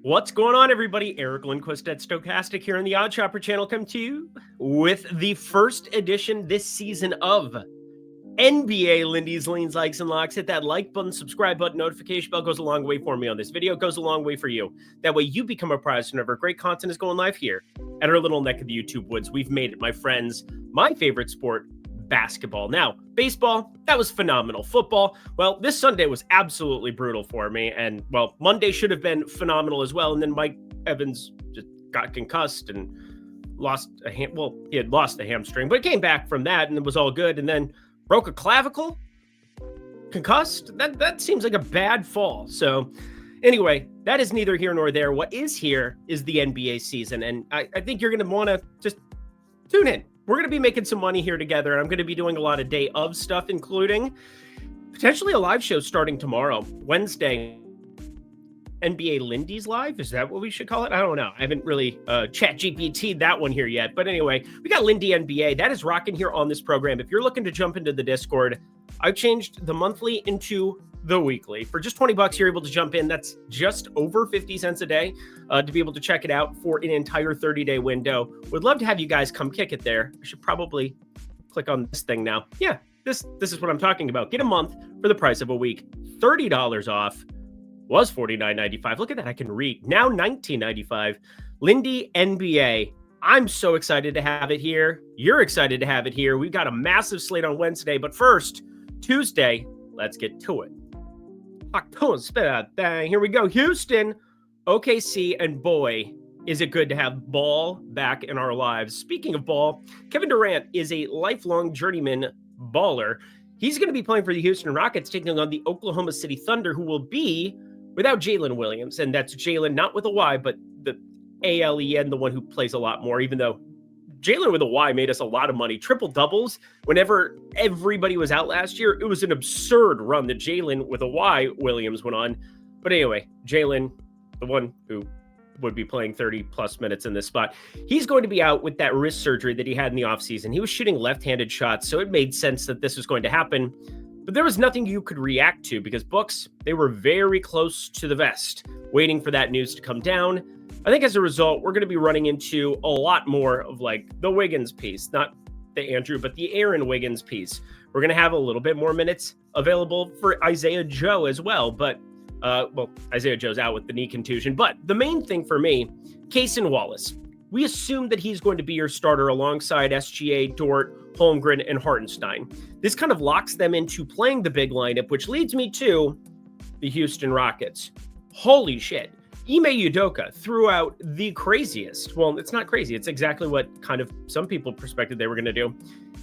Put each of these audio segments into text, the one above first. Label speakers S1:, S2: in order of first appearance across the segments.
S1: What's going on, everybody? Eric Lindquist at Stochastic here on the Odd Shopper channel, come to you with the first edition this season of NBA Lindy's Leans, Likes, and Locks. Hit that like button, subscribe button, notification bell goes a long way for me on this video. Goes a long way for you. That way you become a prize whenever great content is going live here at our little neck of the YouTube woods. We've made it, my friends. My favorite sport, basketball. Now, baseball, that was phenomenal. Football, well, this Sunday was absolutely brutal for me. And, well, Monday should have been phenomenal as well. And then Mike Evans just got concussed and lost a he had lost the hamstring, but came back from that and it was all good. And then broke a clavicle, concussed. That seems like a bad fall. So anyway, that is neither here nor there. What is here is the NBA season. And I think you're going to want to just tune in. We're going to be making some money here together. I'm going to be doing a lot of day of stuff, including potentially a live show starting tomorrow, Wednesday. NBA Lindy's Live? Is that what we should call it? I don't know. I haven't really chat GPT'd that one here yet. But anyway, we got Lindy NBA. That is rocking here on this program. If you're looking to jump into the Discord, I've changed the monthly into the weekly. For just $20, you're able to jump in. That's just over 50 cents a day to be able to check it out for an entire 30-day window. Would love to have you guys come kick it there. I should probably click on this thing now. Yeah, this is what I'm talking about. Get a month for the price of a week. $30 off. Was $49.95. Look at that. I can read. Now $19.95. Lindy NBA. I'm so excited to have it here. You're excited to have it here. We've got a massive slate on Wednesday. But first, Tuesday, let's get to it. Here we go. Houston, OKC, and boy, is it good to have ball back in our lives. Speaking of ball, Kevin Durant is a lifelong journeyman baller. He's going to be playing for the Houston Rockets, taking on the Oklahoma City Thunder, who will be without Jalen Williams. And that's Jalen, not with a Y, but the ALEN, the one who plays a lot more, even though Jalen with a Y made us a lot of money. Triple doubles whenever everybody was out last year. It was an absurd run that Jalen with a Y Williams went on. But anyway, Jalen, the one who would be playing 30 plus minutes in this spot, he's going to be out with that wrist surgery that he had in the offseason. He was shooting left-handed shots, so it made sense that this was going to happen. But there was nothing you could react to because books, they were very close to the vest, waiting for that news to come down. I think as a result, we're going to be running into a lot more of like the Wiggins piece, not the Andrew, but the Aaron Wiggins piece. We're going to have a little bit more minutes available for Isaiah Joe as well. But, Isaiah Joe's out with the knee contusion. But the main thing for me, Cason Wallace. We assume that he's going to be your starter alongside SGA, Dort, Holmgren, and Hartenstein. This kind of locks them into playing the big lineup, which leads me to the Houston Rockets. Holy shit. Ime Udoka threw out the craziest. Well, it's not crazy. It's exactly what kind of some people suspected they were going to do.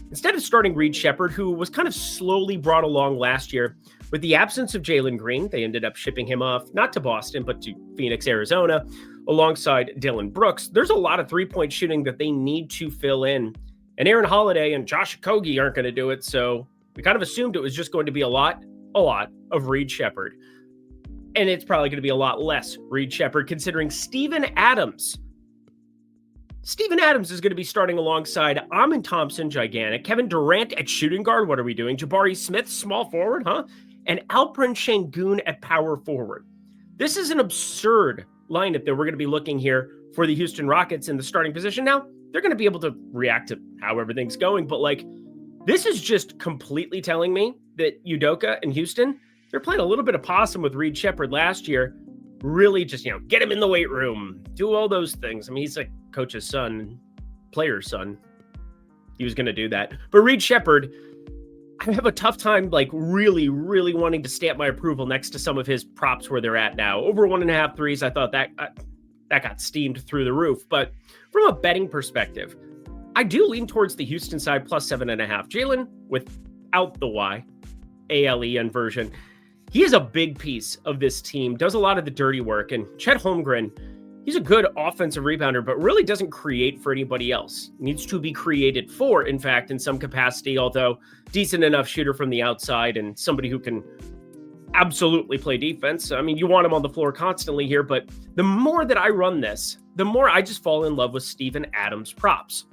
S1: Instead of starting Reed Shepherd, who was kind of slowly brought along last year, with the absence of Jalen Green, they ended up shipping him off, not to Boston, but to Phoenix, Arizona, alongside Dylan Brooks. There's a lot of three-point shooting that they need to fill in. And Aaron Holiday and Josh Okogie aren't going to do it, so we kind of assumed it was just going to be a lot of Reed Shepherd. And it's probably going to be a lot less Reed Shepherd, considering Steven Adams. Steven Adams is going to be starting alongside Amin Thompson, gigantic. Kevin Durant at shooting guard. What are we doing? Jabari Smith, small forward, huh? And Alperen Şengün at power forward. This is an absurd lineup that we're going to be looking here for the Houston Rockets in the starting position. Now, they're going to be able to react to how everything's going, but like, this is just completely telling me that Udoka and Houston, they're playing a little bit of possum with Reed Shepherd last year. Really just, get him in the weight room, do all those things. I mean, he's like coach's son, player's son. He was going to do that. But Reed Shepherd, I have a tough time, like, really, really wanting to stamp my approval next to some of his props where they're at now. Over 1.5 threes, I thought that got steamed through the roof. But from a betting perspective, I do lean towards the Houston side plus 7.5. Jalen, without the Y, ALEN version, he is a big piece of this team, does a lot of the dirty work. And Chet Holmgren, he's a good offensive rebounder, but really doesn't create for anybody else. Needs to be created for, in fact, in some capacity, although decent enough shooter from the outside and somebody who can absolutely play defense. I mean, you want him on the floor constantly here, but the more that I run this, the more I just fall in love with Steven Adams props.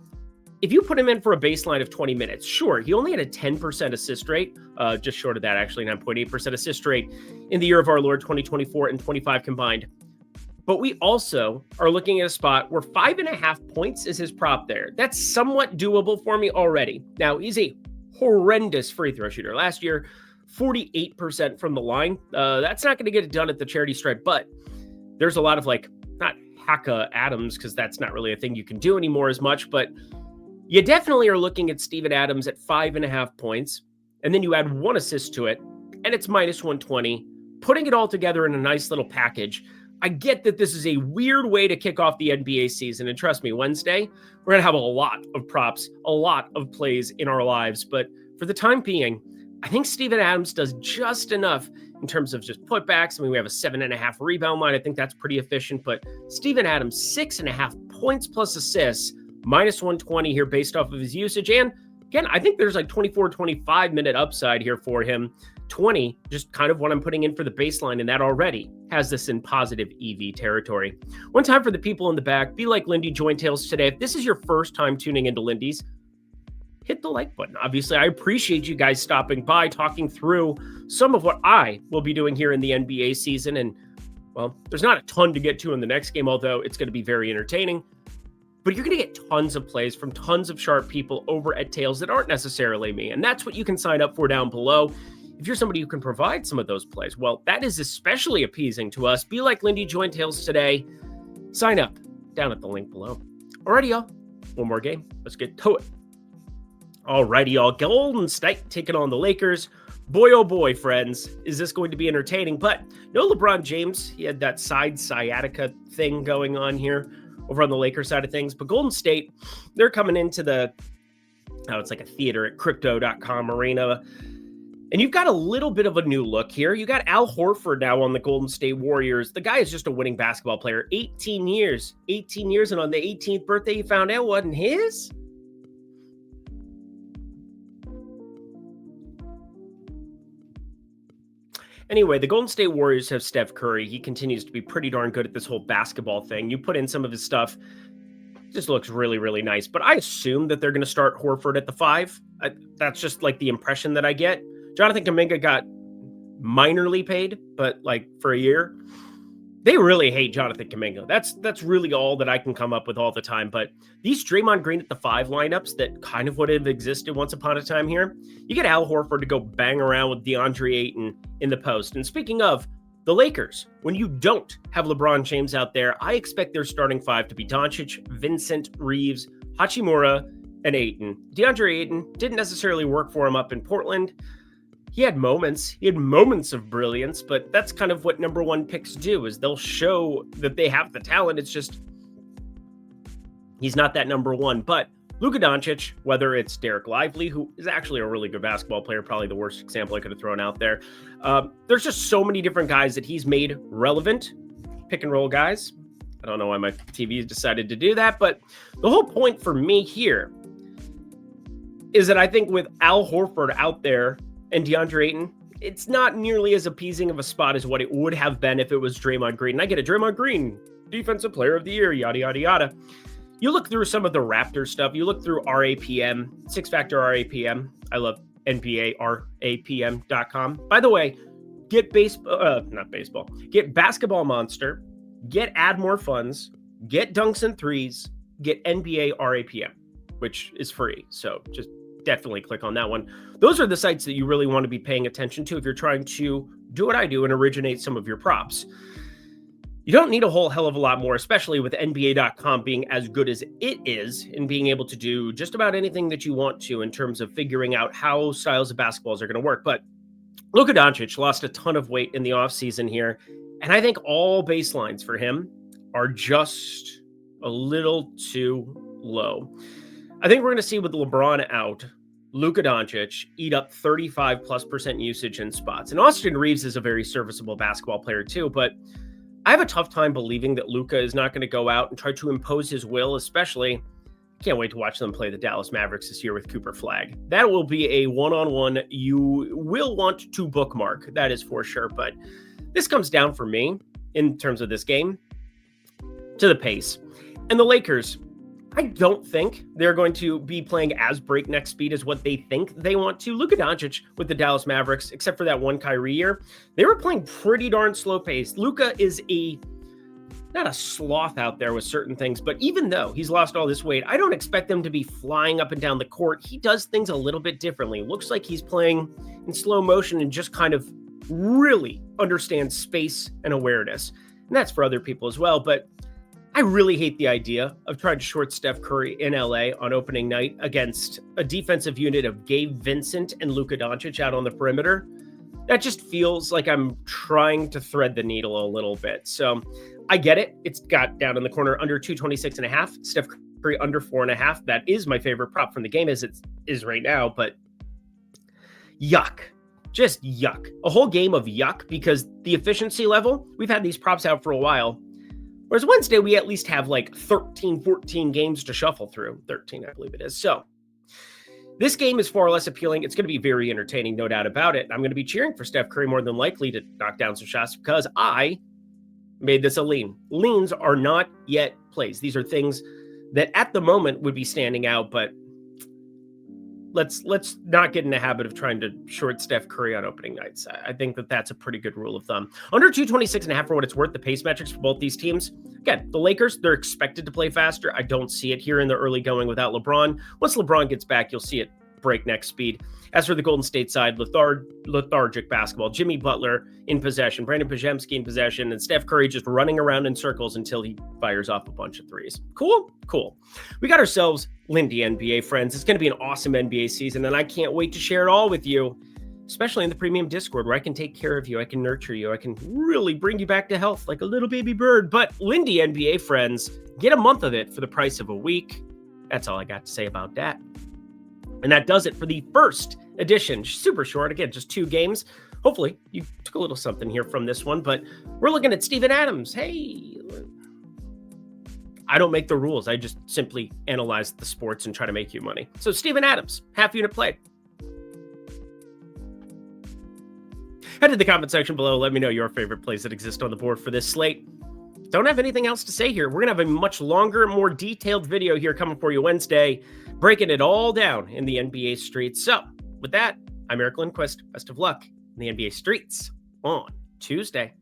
S1: If you put him in for a baseline of 20 minutes, sure, he only had a 10% assist rate, just short of that, actually, 9.8% assist rate in the year of our Lord, 2024 and 25 combined. But we also are looking at a spot where 5.5 points is his prop there. That's somewhat doable for me already. Now, he's a horrendous free throw shooter. Last year, 48% from the line. That's not going to get it done at the charity stripe, but there's a lot of not Haka Adams, because that's not really a thing you can do anymore as much, but you definitely are looking at Steven Adams at 5.5 points, and then you add 1 assist to it, and it's minus 120. Putting it all together in a nice little package, I get that this is a weird way to kick off the NBA season, and trust me, Wednesday, we're going to have a lot of props, a lot of plays in our lives, but for the time being, I think Steven Adams does just enough in terms of just putbacks. I mean, we have a 7.5 rebound line. I think that's pretty efficient, but Steven Adams, 6.5 points plus assists, minus 120 here based off of his usage. And again, I think there's 24, 25 minute upside here for him. 20, just kind of what I'm putting in for the baseline, and that already has this in positive EV territory. One time for the people in the back, be like Lindy Jointails today. If this is your first time tuning into Lindy's, hit the like button. Obviously, I appreciate you guys stopping by, talking through some of what I will be doing here in the NBA season. And, well, there's not a ton to get to in the next game, although it's going to be very entertaining. But you're going to get tons of plays from tons of sharp people over at Tails that aren't necessarily me. And that's what you can sign up for down below. If you're somebody who can provide some of those plays, well, that is especially appeasing to us. Be like Lindy Jointails today. Sign up down at the link below. Alrighty, y'all. One more game. Let's get to it. Alrighty, y'all. Golden State taking on the Lakers. Boy, oh boy, friends, is this going to be entertaining? But no LeBron James. He had that side sciatica thing going on here over on the Lakers side of things. But Golden State, they're coming into it's like a theater at crypto.com arena. And you've got a little bit of a new look here. You got Al Horford now on the Golden State Warriors. The guy is just a winning basketball player. 18 years. 18 years, and on the 18th birthday, you found out it wasn't his? Anyway, the Golden State Warriors have Steph Curry. He continues to be pretty darn good at this whole basketball thing. You put in some of his stuff, just looks really, really nice. But I assume that they're going to start Horford at the 5. That's just the impression that I get. Jonathan Kuminga got minorly paid, but for a year. They really hate Jonathan Kuminga. That's really all that I can come up with all the time. But these Draymond Green at the 5 lineups that kind of would have existed once upon a time here, you get Al Horford to go bang around with DeAndre Ayton in the post. And speaking of the Lakers, when you don't have LeBron James out there, I expect their starting 5 to be Doncic, Vincent, Reeves, Hachimura, and Ayton. DeAndre Ayton didn't necessarily work for him up in Portland. He had moments of brilliance, but that's kind of what number 1 picks do, is they'll show that they have the talent. It's just, he's not that number 1. But Luka Doncic, whether it's Derek Lively, who is actually a really good basketball player, probably the worst example I could have thrown out there. There's just so many different guys that he's made relevant, pick and roll guys. I don't know why my TV decided to do that, but the whole point for me here is that I think with Al Horford out there and DeAndre Ayton, it's not nearly as appeasing of a spot as what it would have been if it was Draymond Green. And I get it, Draymond Green, Defensive Player of the Year, yada, yada, yada. You look through some of the Raptors stuff. You look through RAPM, 6-factor RAPM. I love NBARAPM.com. By the way, get get Basketball Monster, get Add More Funds, get Dunks and Threes, get NBA RAPM, which is free. So just definitely click on that one. Those are the sites that you really want to be paying attention to if you're trying to do what I do and originate some of your props. You don't need a whole hell of a lot more, especially with NBA.com being as good as it is and being able to do just about anything that you want to in terms of figuring out how styles of basketballs are going to work. But Luka Doncic lost a ton of weight in the offseason here, and I think all baselines for him are just a little too low. I think we're going to see with LeBron out, Luka Doncic eat up 35+% usage in spots. And Austin Reeves is a very serviceable basketball player too, but I have a tough time believing that Luka is not going to go out and try to impose his will, especially, can't wait to watch them play the Dallas Mavericks this year with Cooper Flagg. That will be a one-on-one you will want to bookmark, that is for sure. But this comes down for me, in terms of this game, to the pace. And the Lakers, I don't think they're going to be playing as breakneck speed as what they think they want to. Luka Doncic with the Dallas Mavericks, except for that one Kyrie year, they were playing pretty darn slow pace. Luka is a not a sloth out there with certain things, but even though he's lost all this weight, I don't expect him to be flying up and down the court. He does things a little bit differently. Looks like he's playing in slow motion and just kind of really understands space and awareness. And that's for other people as well. But I really hate the idea of trying to short Steph Curry in LA on opening night against a defensive unit of Gabe Vincent and Luka Doncic out on the perimeter. That just feels like I'm trying to thread the needle a little bit. So I get it. It's got down in the corner under 226.5. Steph Curry under 4.5. That is my favorite prop from the game as it is right now. But yuck. Just yuck. A whole game of yuck because the efficiency level, we've had these props out for a while. Whereas Wednesday, we at least have like 13, 14 games to shuffle through. 13, I believe it is. So this game is far less appealing. It's going to be very entertaining, no doubt about it. I'm going to be cheering for Steph Curry more than likely to knock down some shots because I made this a lean. Leans are not yet plays. These are things that at the moment would be standing out, but let's not get in the habit of trying to short Steph Curry on opening nights. I think that that's a pretty good rule of thumb. Under 226.5 for what it's worth, the pace metrics for both these teams. Again, the Lakers, they're expected to play faster. I don't see it here in the early going without LeBron. Once LeBron gets back, you'll see it breakneck speed. As for the Golden State side, lethargic basketball. Jimmy Butler in possession, Brandon Pajemski in possession, and Steph Curry just running around in circles until he fires off a bunch of threes. Cool? Cool. We got ourselves Lindy NBA friends. It's going to be an awesome NBA season, and I can't wait to share it all with you, especially in the premium Discord where I can take care of you. I can nurture you. I can really bring you back to health like a little baby bird. But Lindy NBA friends, get a month of it for the price of a week. That's all I got to say about that. And that does it for the first edition. Super short. Again, just 2 games. Hopefully you took a little something here from this one, but we're looking at Steven Adams. Hey, I don't make the rules. I just simply analyze the sports and try to make you money. So Steven Adams, half unit play. Head to the comment section below. Let me know your favorite plays that exist on the board for this slate. Don't have anything else to say here. We're going to have a much longer, more detailed video here coming for you Wednesday, breaking it all down in the NBA streets. So with that, I'm Eric Lindquist. Best of luck in the NBA streets on Tuesday.